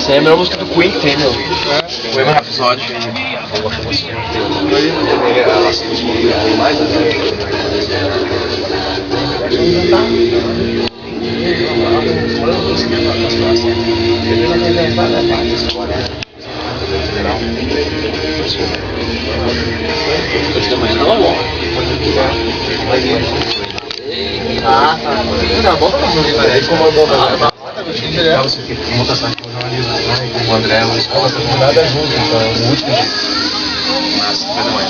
Essa é a melhor música do Queen que tem, meu. O Bohemian Rhapsody. Hoje da manhã tava bom. Ah, tá. Não, bom pra você, velho. Ele comandou também. O André, a escola tá com nada junto, então é o último dia. Mas, foi da manhã.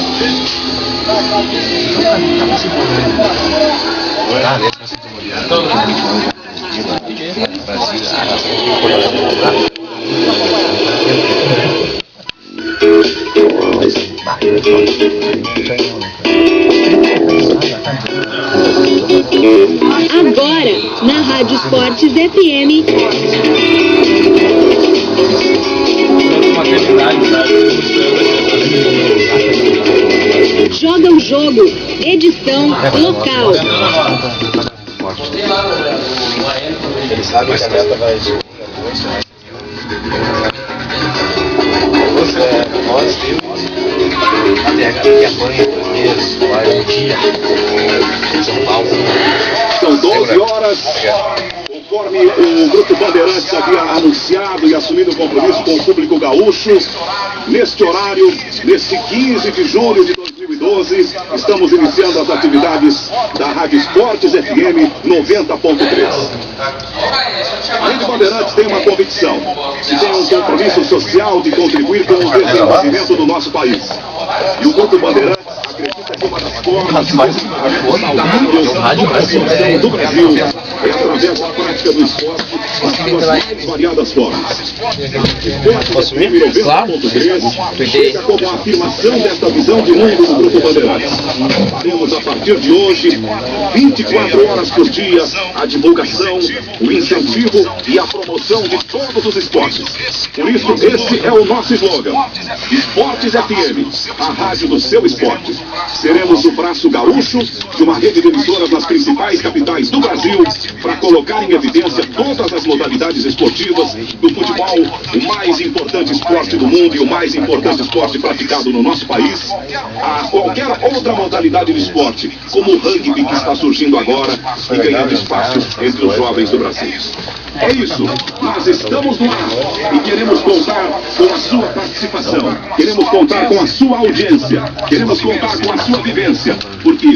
Agora, na Rádio Esportes FM. Joga o jogo, edição local. Ele sabe que a meta vai nós temos que apanha vai um dia São Paulo. São 12 horas. Conforme o Grupo Bandeirantes havia anunciado e assumido o compromisso com o público gaúcho, neste horário, neste 15 de julho de 2012, estamos iniciando as atividades da Rádio Esportes FM 90.3. A Rede Bandeirantes tem uma convicção e tem um compromisso social de contribuir com o desenvolvimento do nosso país. E o Grupo Bandeirantes acredita que uma das formas da rádio do Brasil é através da prática do esporte nas suas mais variadas formas. Posso ir? Claro. Chega como a afirmação desta visão de mundo do Grupo Bandeirantes. Faremos a partir de hoje, 24 horas por dia, a divulgação, o incentivo e a promoção de todos os esportes. Por isso, esse é o nosso slogan. Esportes FM, a rádio do seu esporte. Seremos o braço gaúcho de uma rede de emissoras nas principais capitais do Brasil para colocar em evidência todas as modalidades esportivas do futebol, o mais importante esporte do mundo e o mais importante esporte praticado no nosso país, a qualquer outra modalidade de esporte, como o rugby que está surgindo agora e ganhando espaço entre os jovens do Brasil. É isso, nós estamos no ar e queremos contar com a sua participação, queremos contar com a sua audiência, queremos contar com a sua vivência, porque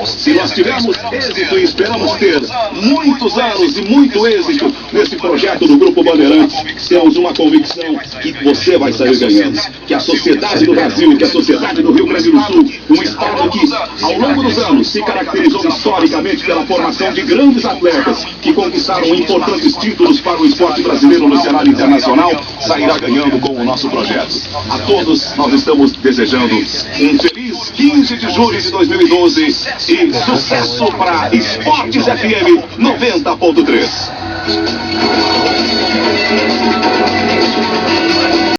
se nós tivermos êxito e esperamos ter muitos anos e muito êxito nesse projeto do Grupo Bandeirantes, temos uma convicção que você vai sair ganhando, que a sociedade do Brasil, que a sociedade do Rio Grande do Sul, um estado que ao longo dos anos se caracterizou historicamente pela formação de grandes atletas que conquistaram importantes títulos para o esporte brasileiro no cenário internacional, sairá ganhando com o nosso projeto. A todos nós estamos desejando um feliz 15 de julho de 2012 e sucesso para Esportes FM 90.3.